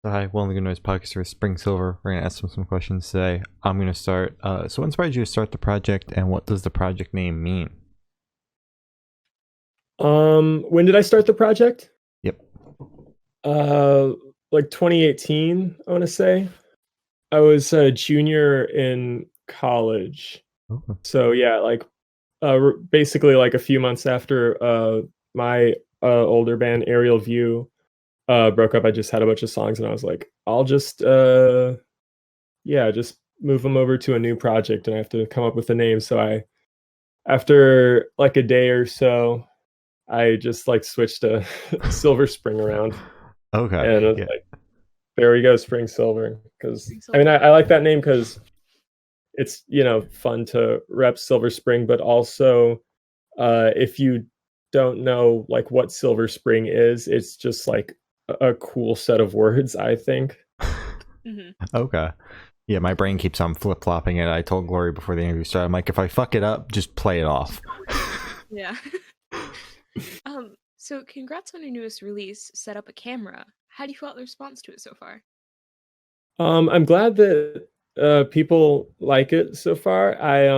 Hi, Welcome to Noise Podcast with Spring Silver. We're going to ask some questions today. I'm going to start. So, what inspired you to start the project, and what does the project name mean? When did I start the project? Yep. Uh, like 2018, I want to say. I was a junior in college. Okay. So yeah, like basically like a few months after my older band Aerial View broke up, I just had a bunch of songs and I was like, I'll just yeah, just move them over to a new project and I have to come up with a name. So I after like a day or so, I just like switched to Silver Spring around. Okay. And it was Yeah. like, there we go, Spring Silver. Because Spring I mean, Silver. I like that name because it's fun to rep Silver Spring, but also if you don't know like what Silver Spring is, it's just like a cool set of words, I think. hmm Okay. Yeah, my brain keeps on flip flopping it. I told Glory before the interview started, I'm like, if I fuck it up, just play it off. Yeah. So congrats on your newest release, Set Up a Camera. How do you feel about the response to it so far? I'm glad that people like it so far. I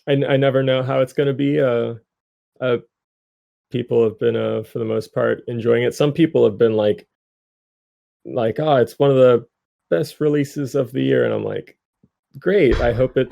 never know how it's going to be. Uh, People have been for the most part enjoying it. Some people have been like, oh, it's one of the best releases of the year, and I'm like, great. I hope it.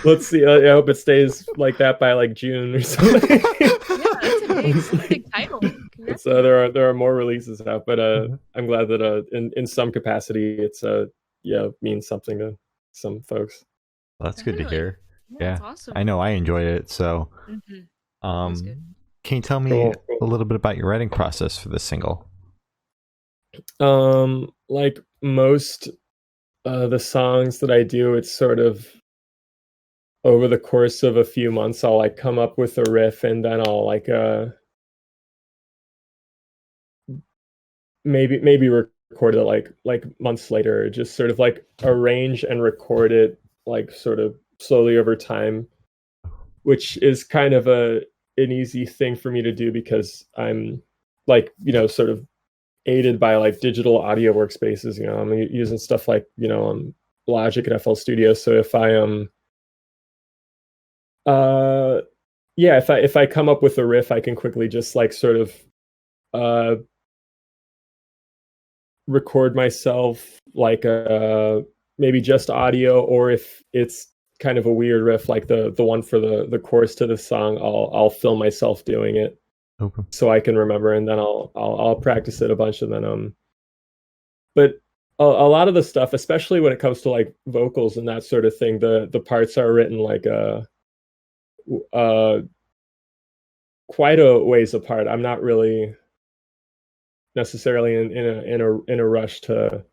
Let's see. I hope it stays like that by like June or something. Yeah, that's a big title. Congrats. So there are more releases out, but I'm glad that in some capacity it's yeah, means something to some folks. Well, that's good to Definitely. hear. Yeah, Yeah. that's awesome. I know I enjoyed it. So, That's good. can you tell me Cool. a little bit about your writing process for this single? Like most the songs that I do, it's sort of over the course of a few months. I'll like come up with a riff, and then I'll like maybe record it like months later, just sort of like arrange and record it like sort of slowly over time, which is kind of an easy thing for me to do because I'm like sort of aided by like digital audio workspaces. I'm using stuff like Logic and FL Studio. So if I uh yeah, if I come up with a riff, I can quickly just like sort of uh record myself like maybe just audio, or if it's kind of a weird riff like the one for the chorus to the song, I'll film myself doing it Okay. so I can remember, and then I'll practice it a bunch, and then but a lot of the stuff, especially when it comes to like vocals and that sort of thing, the parts are written like uh quite a ways apart. I'm not really necessarily in a rush to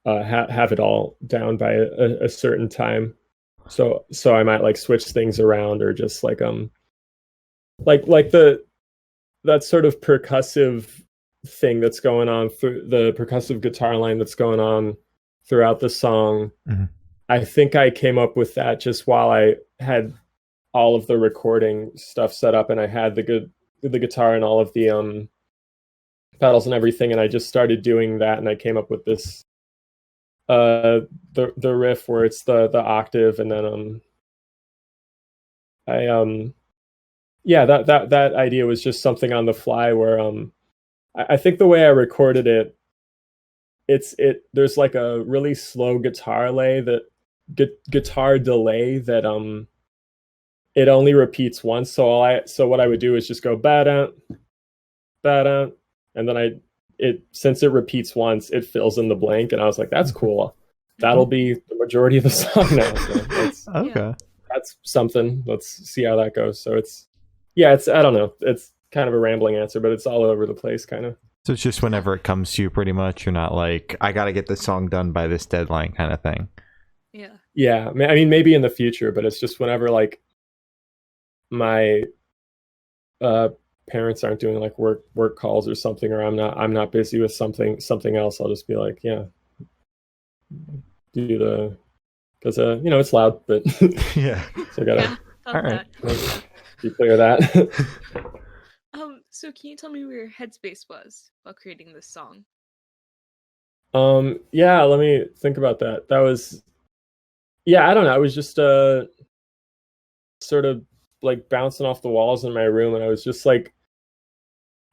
have it all down by a certain time. So I might like switch things around, or just like the that sort of percussive thing that's going on through the percussive guitar line that's going on throughout the song. Mhm. I think I came up with that just while I had all of the recording stuff set up, and I had the guitar and all of the pedals and everything, and I just started doing that, and I came up with this the riff where it's the octave, and then I yeah, that idea was just something on the fly where I think the way I recorded it, there's like a really slow guitar delay that it only repeats once. So what I would do is just go ba-da, and then since it repeats once, it fills in the blank, and I was like, that's cool. That'll be the majority of the song now. So Okay. that's something. Let's see how that goes. So it's I don't know. It's kind of a rambling answer, but it's all over the place, kind of. So it's just whenever it comes to you, pretty much. You're not like, I got to get this song done by this deadline kind of thing. Yeah. Yeah, I mean, maybe in the future, but it's just whenever like my uh parents aren't doing like work calls or something, or I'm not busy with something else, I'll just be like, yeah, do the because it's loud, but Yeah. so I gotta Yeah. Felt All right. that. be clear of that. So can you tell me where your headspace was while creating this song? Yeah, let me think about that. That was, yeah, I don't know. I was just sort of like bouncing off the walls in my room, and I was just like,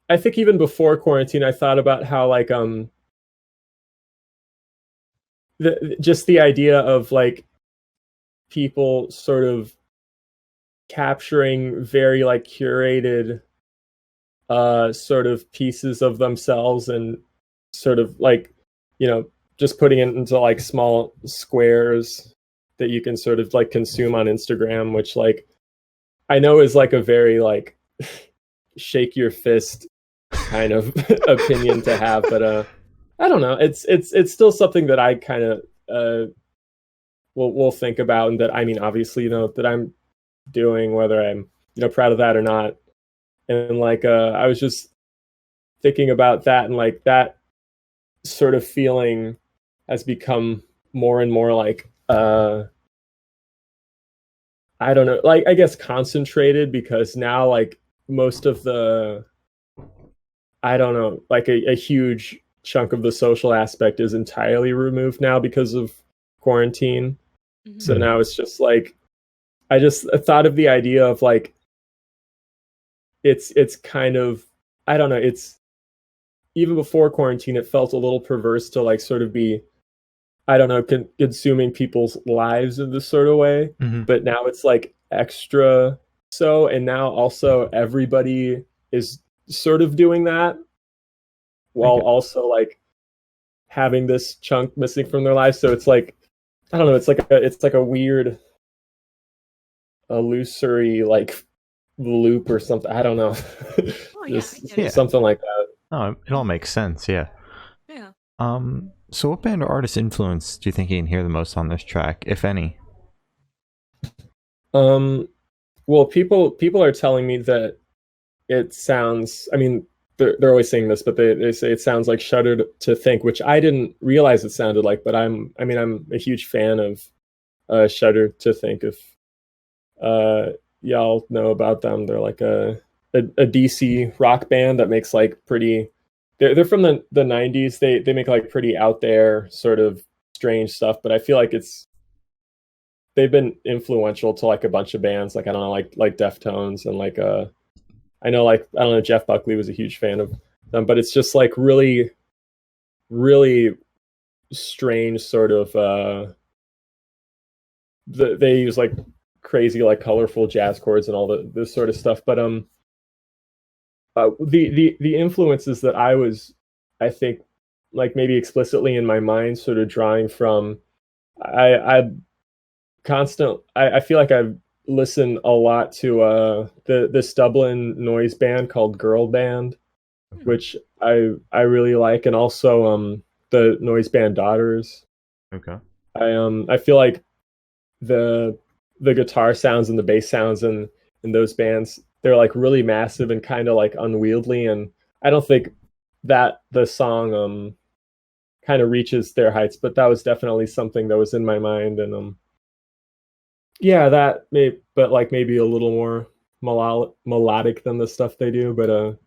I think even before quarantine, I thought about how like just the idea of like people sort of capturing very like curated sort of pieces of themselves and sort of like, you know, just putting it into like small squares that you can sort of like consume on Instagram, which like I know is like a very like shake your fist kind of opinion to have, but I don't know. It's still something that I kind of will think about, and that I mean obviously, you know, that I'm doing, whether I'm, you know, proud of that or not. And like I was just thinking about that, and like that sort of feeling has become more and more like I don't know, like I guess concentrated, because now like most of the, I don't know, like a huge chunk of the social aspect is entirely removed now because of quarantine. So Mm-hmm. now it's just like I just thought of the idea of like it's kind of, I don't know, it's even before quarantine it felt a little perverse to like sort of be, I don't know, consuming people's lives in this sort of way. Hmm. But now it's like extra so, and now also everybody is sort of doing that while Okay. also like having this chunk missing from their lives. So it's like, I don't know, it's like a weird illusory like loop or something. I don't know. Oh yeah, I Just get it. Yeah. something like that. No, it all makes sense. Yeah. Yeah. So what band or artist influence do you think you can hear the most on this track, if any? Um, well, people are telling me that it sounds. I mean, they're always saying this, but they say it sounds like Shudder to Think, which I didn't realize it sounded like. But I mean, I'm a huge fan of Shudder to Think. If uh, y'all know about them, they're like a DC rock band that makes like pretty. They're from the '90s. They make like pretty out there sort of strange stuff, but I feel like it's they've been influential to like a bunch of bands, like I don't know, like Deftones, and like I know, like I don't know, Jeff Buckley was a huge fan of them, but it's just like really really strange sort of they use like crazy like colorful jazz chords and all this sort of stuff. But the influences that I was, I think, like maybe explicitly in my mind sort of drawing from, I I feel like I've listened a lot to this Dublin noise band called Girl Band, Hmm. which I really like, and also the noise band Daughters. Okay. I feel like the the guitar sounds and the bass sounds in those bands, they're like really massive and kind of like unwieldy, and I don't think that the song kind of reaches their heights, but that was definitely something that was in my mind. And yeah, that may, but like maybe a little more melodic than the stuff they do. But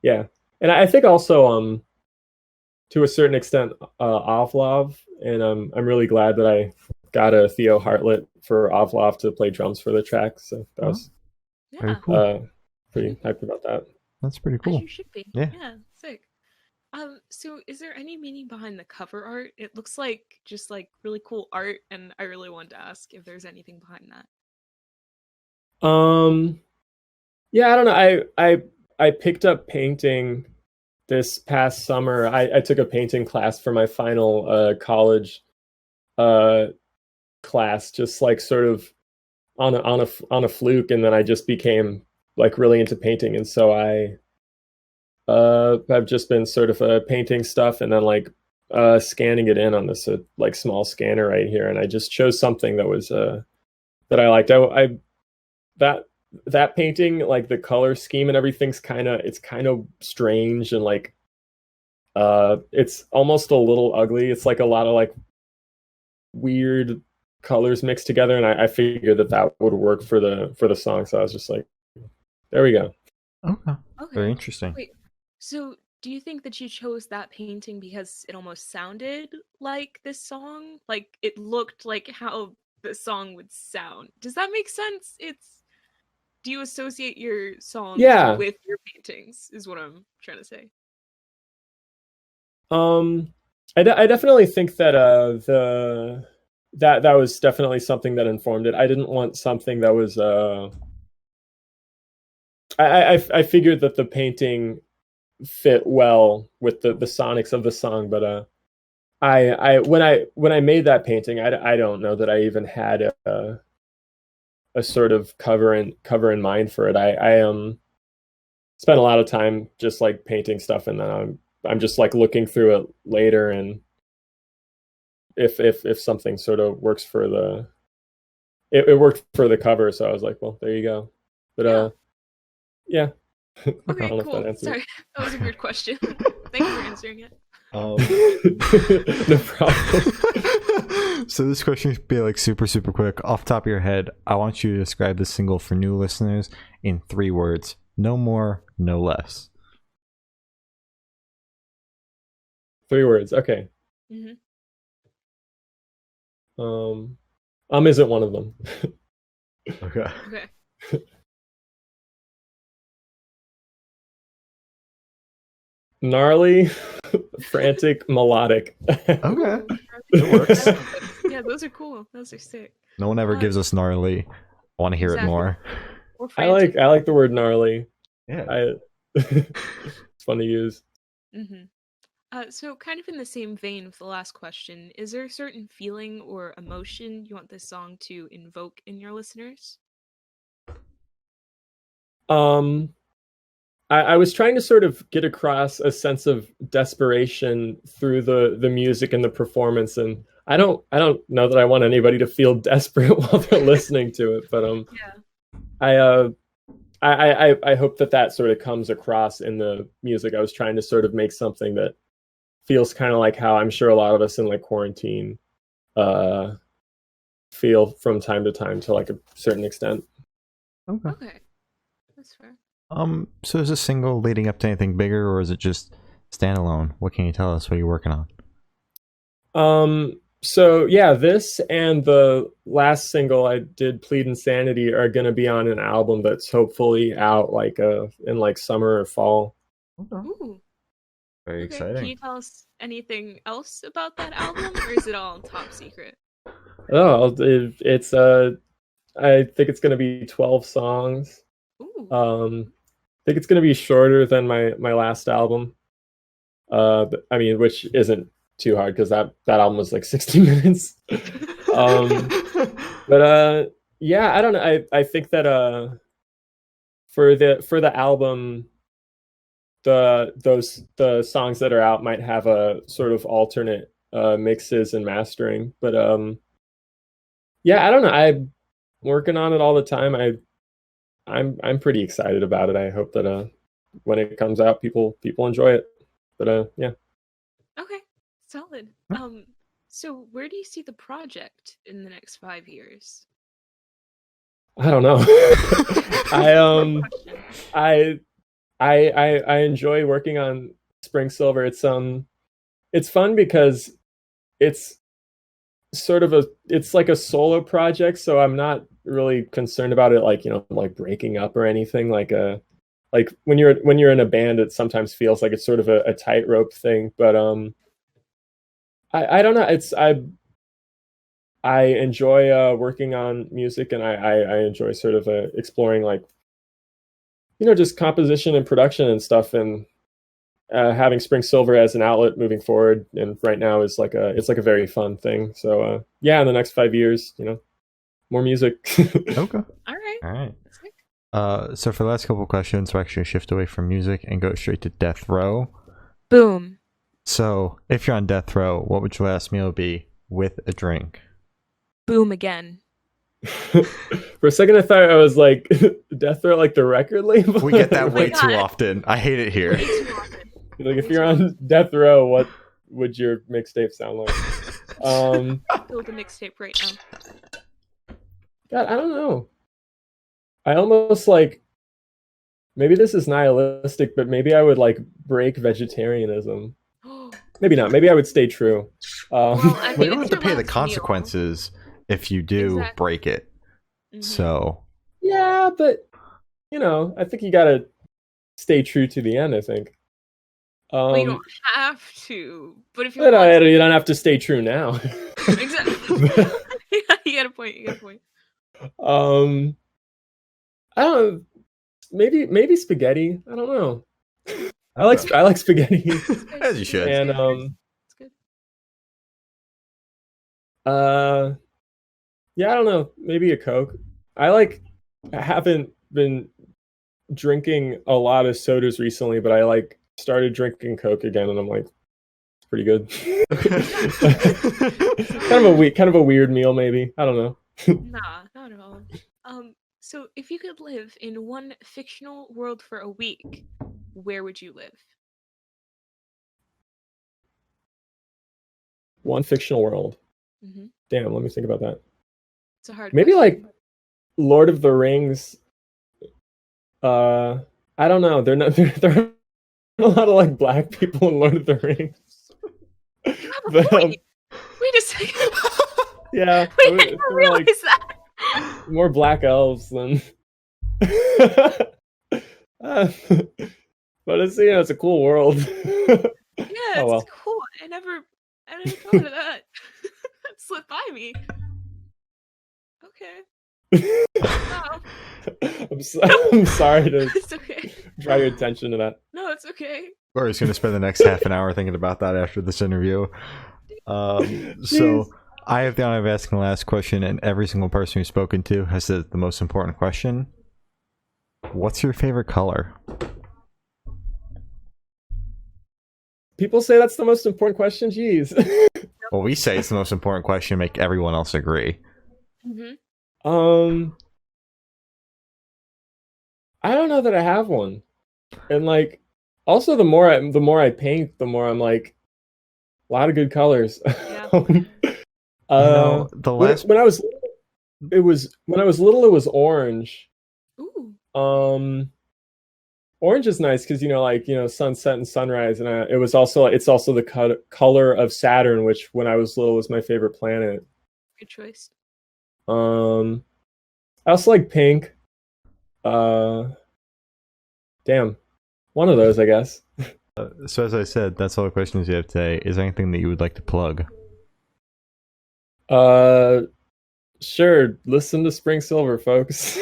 yeah, and I think also to a certain extent Ovlov, and I'm really glad that I got a Theo Hartlett for Ovlov to play drums for the track. So that Oh, was very Yeah. cool. pretty hyped about that. That's pretty As cool. you should be. Yeah. Yeah, sick. So is there any meaning behind the cover art? It looks like just like really cool art, and I really wanted to ask if there's anything behind that. Um, yeah, I don't know. I picked up painting this past summer. I took a painting class for my final college uh class, just like sort of on a fluke, and then I just became like really into painting, and so I've just been sort of painting stuff, and then like scanning it in on this like small scanner right here, and I just chose something that was that I liked. I that that painting, like the color scheme and everything's it's kind of strange, and like it's almost a little ugly. It's like a lot of like weird colors mixed together, and I figured that that would work for the song. So I was just like, there we go. Okay. Very Okay. interesting. Wait. So do you think that you chose that painting because it almost sounded like this song? Like it looked like how the song would sound. Does that make sense? Do you associate your songs Yeah. with your paintings is what I'm trying to say. I definitely think that that was definitely something that informed it. I didn't want something that was I figured that the painting fit well with the sonics of the song, but I when I made that painting, I don't know that I even had a sort of cover in mind for it. I spent a lot of time just like painting stuff, and then I'm just like looking through it later, and if something sort of works for it worked for the cover, so I was like, well, there you go. But yeah. I don't Okay, know if cool. that answers. Sorry, that was a weird question. Thank you for answering it. No problem. So this question should be like super quick. Off the top of your head, I want you to describe this single for new listeners in 3 words. No more, no less. 3 words. Okay. Mm-hmm. Isn't one of them. Okay. Gnarly, frantic, melodic. Okay. It works. Yeah, those are cool. Those are sick. No one ever gives us gnarly. I want to hear it more. Or I like the word gnarly. Yeah. It's fun to use. Mm-hmm. So kind of in the same vein of the last question, is there a certain feeling or emotion you want this song to invoke in your listeners? I was trying to sort of get across a sense of desperation through the music and the performance, and I don't know that I want anybody to feel desperate while they're listening to it, but yeah. I hope that sort of comes across in the music. I was trying to sort of make something that feels kind of like how I'm sure a lot of us in like quarantine feel from time to time to like a certain extent. Okay. That's fair. So is this single leading up to anything bigger, or is it just standalone? What can you tell us? What are you working on? So yeah, this and the last single I did, Plead Insanity, are going to be on an album that's hopefully out like in like summer or fall. Ooh. Very exciting. Can you tell us anything else about that album, or is it all top secret? Oh, it's I think it's going to be 12 songs. Ooh. I think it's going to be shorter than my last album. I mean, which isn't too hard because that album was like 60 minutes. But yeah, I don't know. I think that for the album, the songs that are out might have a sort of alternate mixes and mastering. But yeah, I don't know. I'm working on it all the time. I'm pretty excited about it. I hope that when it comes out, people enjoy it. But yeah. Okay, solid. So where do you see the project in the next 5 years? I don't know. I enjoy working on Spring Silver. It's fun because it's sort of it's like a solo project, so I'm not really concerned about it like, like breaking up or anything. Like when you're in a band, it sometimes feels like it's sort of a tightrope thing. But I don't know. I enjoy working on music, and I enjoy sort of exploring like just composition and production and stuff, and having Spring Silver as an outlet moving forward. And right now is it's like a very fun thing. So yeah, in the next 5 years, more music. Okay. All right. All right. So for the last couple of questions, we'll actually shift away from music and go straight to death row. Boom. So if you're on death row, what would your last meal be with a drink? Boom again. For a second, I thought I was like death row, like the record label. We get that way too often. I hate it here. Like if you're on death row, what would your mixtape sound like? Build a mixtape right now. God, I don't know. I almost like maybe this is nihilistic, but maybe I would like break vegetarianism. Maybe not. Maybe I would stay true. Well, I Well, you mean, don't have it's to your pay the last meal. consequences if you do Exactly. break it. Mhm. So Yeah, but you know, I think you gotta stay true to the end. I think. Well, you don't have to, but if you But want to, you don't have to stay true now. exactly. Yeah, you got a point. You got a point. I don't know. Maybe spaghetti. I don't know. I like spaghetti. as you should. And It's good. yeah, I don't know. Maybe a Coke. I haven't been drinking a lot of sodas recently, but I like started drinking Coke again, and I'm like, it's pretty good. kind of a weird meal, maybe. I don't know. Nah, not at all. So if you could live in one fictional world for a week, where would you live? One fictional world. Mm-hmm. Damn, let me think about that. It's a hard Maybe question. like Lord of the Rings. I don't know. There are a lot of like black people in Lord of the Rings. You have a But, point. Wait a second. yeah, Wait, I it's didn't more realize like that. more black elves than. But it's it's a cool world. Yeah, Oh it's well. cool. I never thought of that. That slipped by me. Okay. Wow. I'm sorry to It's okay. draw your attention to that. No, it's okay. Or he's going to spend the next half an hour thinking about that after this interview. So I have the honor of asking the last question, and every single person we've spoken to has said the most important question. What's your favorite color? People say that's the most important question. Jeez. Well, we say it's the most important question, make everyone else agree. Mm-hmm. I don't know that I have one. And like also the more I paint, the more I'm like a lot of good colors. Yeah. The last when I was little it was orange. Ooh. Orange is nice because sunset and sunrise, and it's also the color of Saturn, which when I was little was my favorite planet. Good choice. I also like pink. Damn, one of those, I guess. So as I said, that's all the questions you have today. Is there anything that you would like to plug? Sure. Listen to Spring Silver, folks.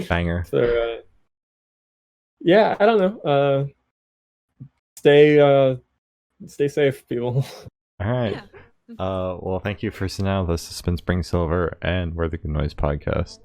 Banger. So, yeah, I don't know. Stay safe, people. All right. Yeah. Well, thank you for sitting down with us. This has been Spring Silver, and we're the Good Noise Podcast.